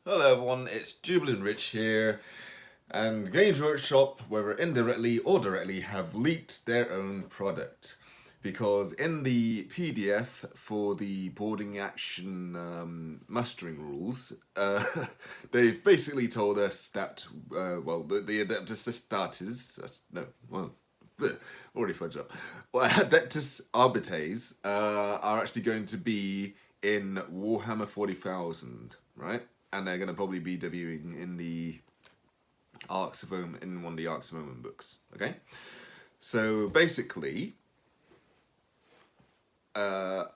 Hello everyone, it's Jubilant Rich here, and Games Workshop, whether indirectly or directly, have leaked their own product. Because in the PDF for the boarding action mustering rules, they've basically told us that, the Adeptus Astartes, already fudged up. Well, Adeptus Arbites are actually going to be in Warhammer 40,000, right? And they're going to probably be debuting in the Arcs of Omen, in one of the Arcs of Omen books. Okay, so basically, just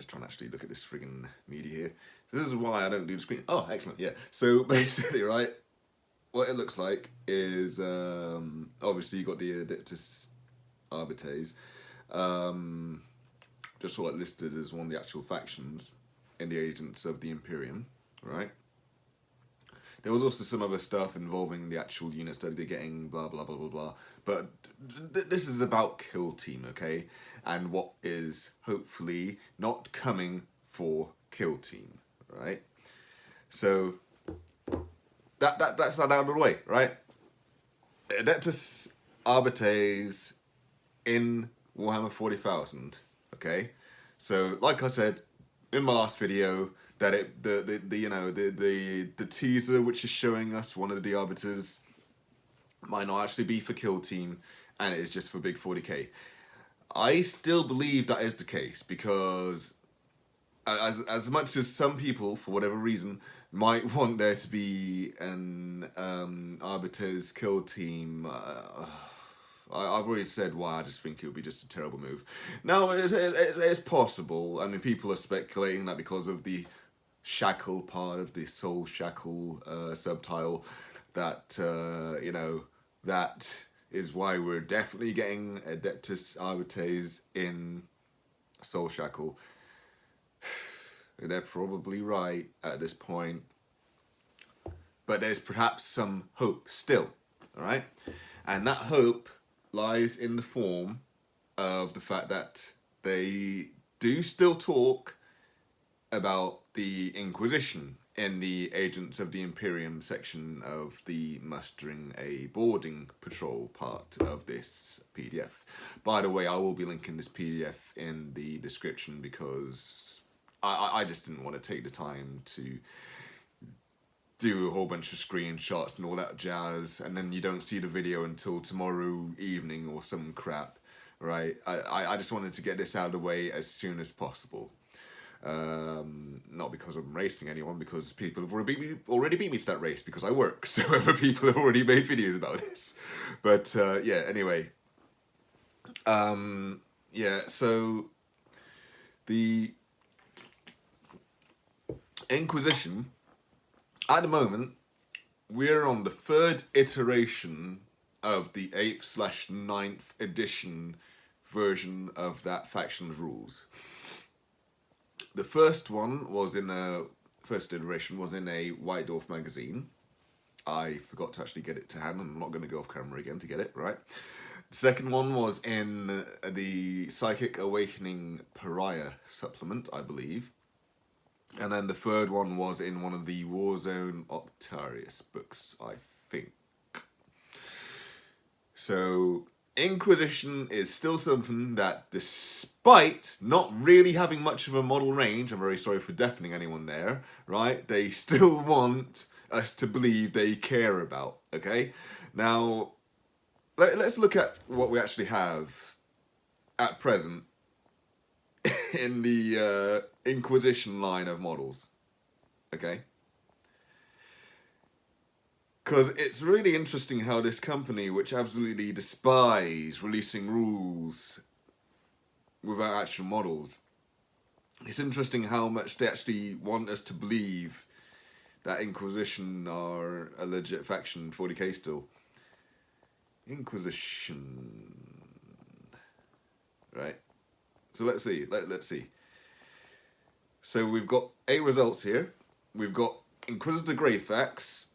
trying to actually look at this friggin' media here. This is why I don't do the screen. Oh, excellent, yeah. So basically, right, what it looks like is obviously you got the Adeptus Arbites, just sort of listed as one of the actual factions in the Agents of the Imperium, right? There was also some other stuff involving the actual units that they're getting, blah, blah, blah, blah, blah. But this is about Kill Team, okay? And what is hopefully not coming for Kill Team, right? So that's not out of the way, right? Adeptus Arbites in Warhammer 40,000, okay? So, like I said in my last video, that the teaser which is showing us one of the arbiters might not actually be for Kill Team, and it is just for big 40k. I still believe that is the case, because as much as some people, for whatever reason, might want there to be an arbiter's Kill Team, I've already said why I just think it would be just a terrible move. Now, it's possible. I mean, people are speculating that because of the shackle part of the soul shackle subtitle, that that is why we're definitely getting Adeptus Arbites in soul shackle. They're probably right at this point, but there's perhaps some hope still, all right? And that hope lies in the form of the fact that they do still talk about the Inquisition in the Agents of the Imperium section of the Mustering a Boarding Patrol part of this PDF. By the way, I will be linking this PDF in the description, because I just didn't want to take the time to do a whole bunch of screenshots and all that jazz, and then you don't see the video until tomorrow evening or some crap, right? I just wanted to get this out of the way as soon as possible. Not because I'm racing anyone, because people have already beat me to that race, because I work, so other people have already made videos about this. But yeah, anyway. Yeah, so the Inquisition, at the moment, we're on the third iteration of the 8th/9th edition version of that faction's rules. The first one was in a first iteration was in a White Dwarf magazine. I forgot to actually get it to hand, and I'm not going to go off camera again to get it, right? The second one was in the Psychic Awakening Pariah supplement, I believe. And then the third one was in one of the Warzone Octarius books, I think. So Inquisition is still something that, despite not really having much of a model range, I'm very sorry for deafening anyone there, right? They still want us to believe they care about, okay? Now, let's look at what we actually have at present in the Inquisition line of models, okay? Because it's really interesting how this company, which absolutely despise releasing rules without actual models, it's interesting how much they actually want us to believe that Inquisition are a legit faction, 40k still. Inquisition, right? So let's see, let's see. So we've got 8 results here. We've got Inquisitor Greyfax,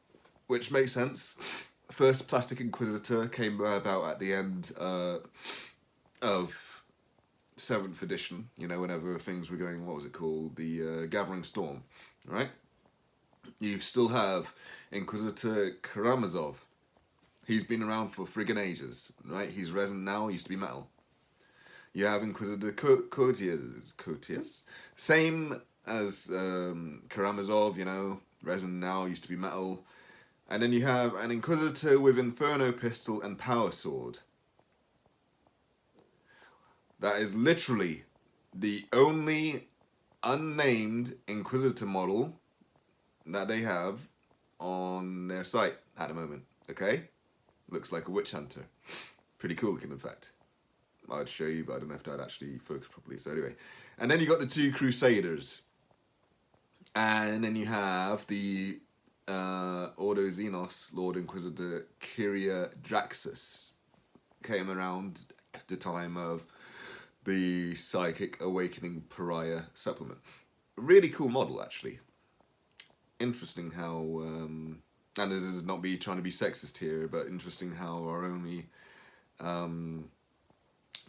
which makes sense. First Plastic Inquisitor came about at the end of 7th edition, you know, whenever things were going, what was it called? The Gathering Storm, right? You still have Inquisitor Karamazov. He's been around for friggin' ages, right? He's resin now, used to be metal. You have Inquisitor Cotius. Same as Karamazov, you know, resin now, used to be metal. And then you have an Inquisitor with Inferno Pistol and Power Sword. That is literally the only unnamed Inquisitor model that they have on their site at the moment, okay? Looks like a witch hunter. Pretty cool looking, in fact. I'd show you, but I don't know if that actually focus properly, so anyway. And then you got the two Crusaders. And then you have the Ordo Xenos Lord Inquisitor Kyria Draxus. Came around at the time of the Psychic Awakening Pariah supplement. Really cool model, actually. Interesting how, and this is not me trying to be sexist here, but interesting how our only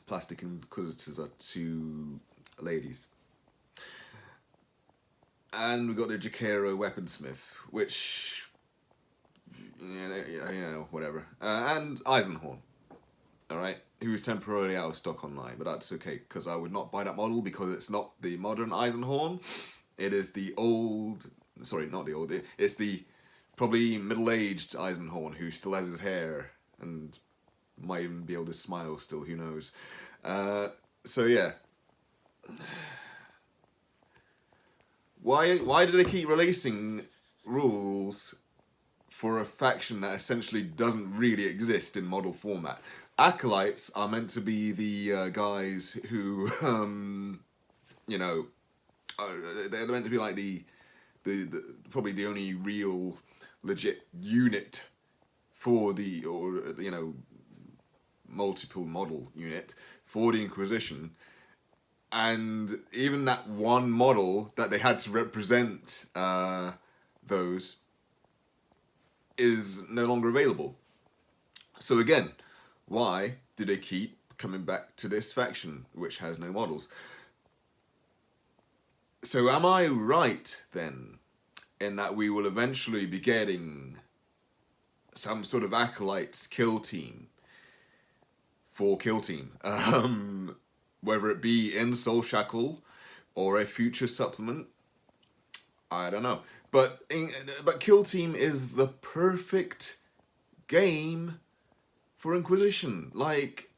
plastic Inquisitors are two ladies. And we got the Jakero Weaponsmith, which, you know, whatever. And Eisenhorn, alright, who's temporarily out of stock online, but that's okay, because I would not buy that model because it's not the modern Eisenhorn. It is the old, sorry, not the old, it's the probably middle-aged Eisenhorn who still has his hair and might even be able to smile still, who knows. So yeah. Why do they keep releasing rules for a faction that essentially doesn't really exist in model format? Acolytes are meant to be the guys who, you know, they're meant to be like the probably the only real legit unit for the, or you know, multiple model unit for the Inquisition. And even that one model that they had to represent those is no longer available. So again, why do they keep coming back to this faction, which has no models? So am I right, then, in that we will eventually be getting some sort of Acolytes kill team for Kill Team? Whether it be in Soul Shackle or a future supplement, I don't know. But Kill Team is the perfect game for Inquisition. Like,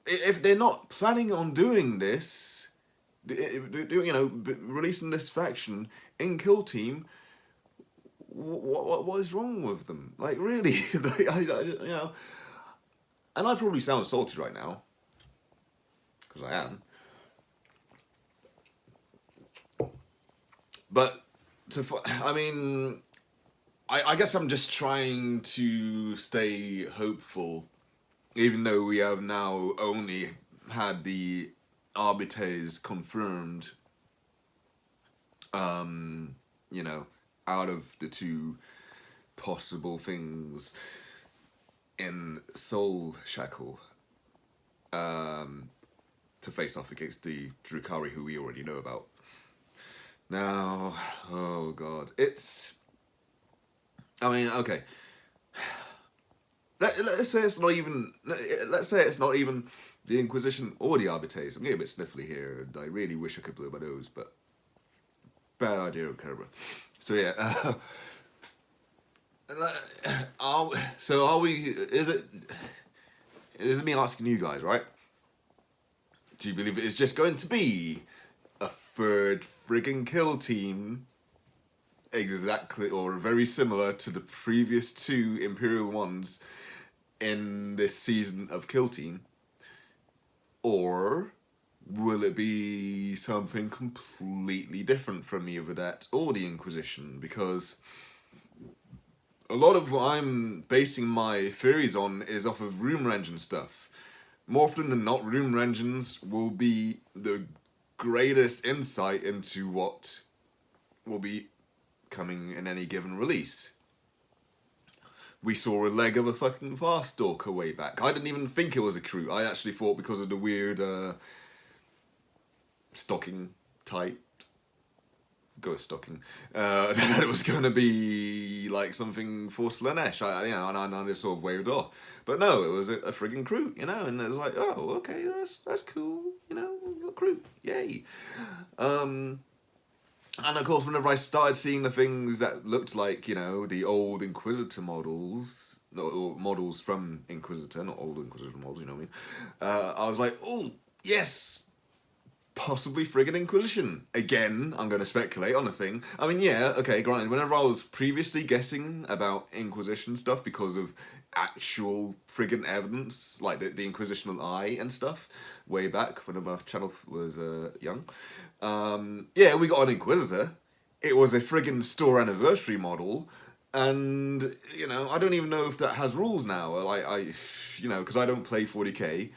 if they're not planning on doing this, you know, releasing this faction in Kill Team, what is wrong with them? Like, really, you know. And I probably sound salty right now, because I am. But I mean, I guess I'm just trying to stay hopeful, even though we have now only had the Arbites confirmed, you know, out of the two possible things in Soul Shackle, to face off against the Drukari, who we already know about. Now, oh god, it's, I mean, okay. Let's say it's not even, the Inquisition or the Arbites. I'm getting a bit sniffly here, and I really wish I could blow my nose, but bad idea of Cobra. So yeah, so are we, is it me asking you guys, right? Do you believe it is just going to be a third friggin' Kill Team, exactly, or very similar to the previous two Imperial ones in this season of Kill Team? Or will it be something completely different from either that or the Inquisition? Because a lot of what I'm basing my theories on is off of Rumor Engine stuff. More often than not, Rumor Engines will be the greatest insight into what will be coming in any given release. We saw a leg of a fucking Farstalker way back. I didn't even think it was a crew. I actually thought, because of the weird stocking type ghost stocking. That it was going to be like something for Slanesh, and I just sort of waved off. But no, it was a friggin' Kroot, you know, and it was like, oh, okay, that's cool, you know, we've got Kroot, yay. And of course, whenever I started seeing the things that looked like, you know, the old Inquisitor models, or models from Inquisitor, not old Inquisitor models, you know what I mean? I was like, oh, yes, possibly friggin' Inquisition. Again, I'm going to speculate on a thing. I mean, yeah, okay, granted, whenever I was previously guessing about Inquisition stuff because of actual friggin' evidence, like the Inquisitional Eye and stuff, way back when my channel was young, yeah, we got an Inquisitor. It was a friggin' store anniversary model, and, you know, I don't even know if that has rules now, you know, because I don't play 40k,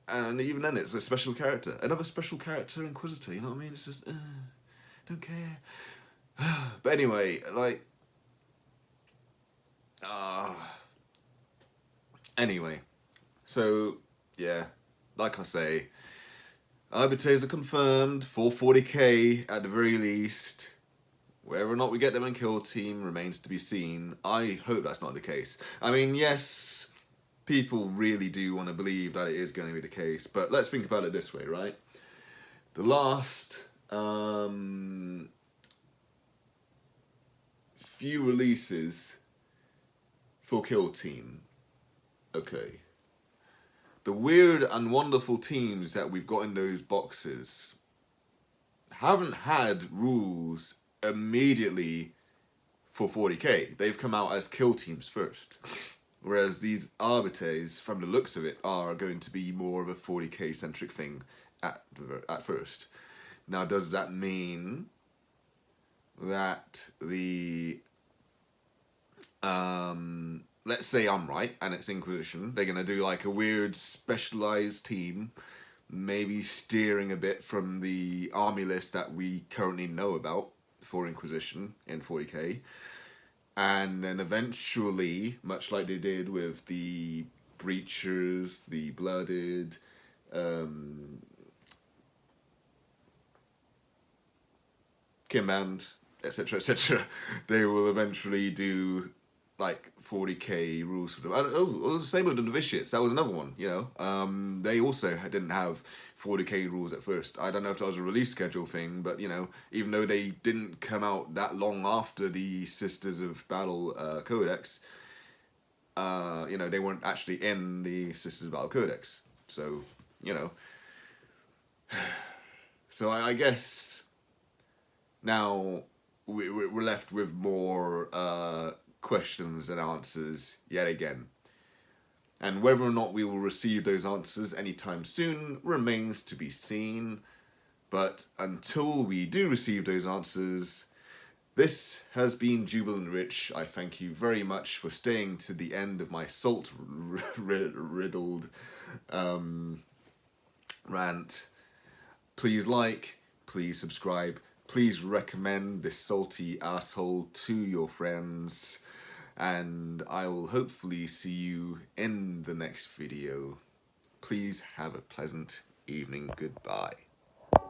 and even then it's a special character. Another special character Inquisitor, you know what I mean? It's just, don't care. But anyway, like, anyway, so, yeah, like I say, Arbites are confirmed for 40k at the very least. Whether or not we get them in Kill Team remains to be seen. I hope that's not the case. I mean, yes, people really do want to believe that it is going to be the case, but let's think about it this way, right? The last few releases for Kill Team, okay, the weird and wonderful teams that we've got in those boxes haven't had rules immediately for 40k. They've come out as kill teams first. Whereas these Arbites, from the looks of it, are going to be more of a 40k centric thing at first. Now, does that mean that the let's say I'm right and it's Inquisition, they're going to do like a weird specialized team, maybe steering a bit from the army list that we currently know about for Inquisition in 40k, and then eventually, much like they did with the Breachers, the Blooded, Kimband, etc., etc., they will eventually do like 40k rules for them. Oh, the same with the Novitiates. That was another one, you know. They also didn't have 40k rules at first. I don't know if that was a release schedule thing, but, you know, even though they didn't come out that long after the Sisters of Battle Codex, you know, they weren't actually in the Sisters of Battle Codex. So, you know. So I guess now we're left with more questions and answers yet again. And whether or not we will receive those answers anytime soon remains to be seen. But until we do receive those answers, this has been Jubilant Rich. I thank you very much for staying to the end of my salt-riddled rant. Please like, please subscribe, please recommend this salty asshole to your friends, and I will hopefully see you in the next video. Please have a pleasant evening. Goodbye.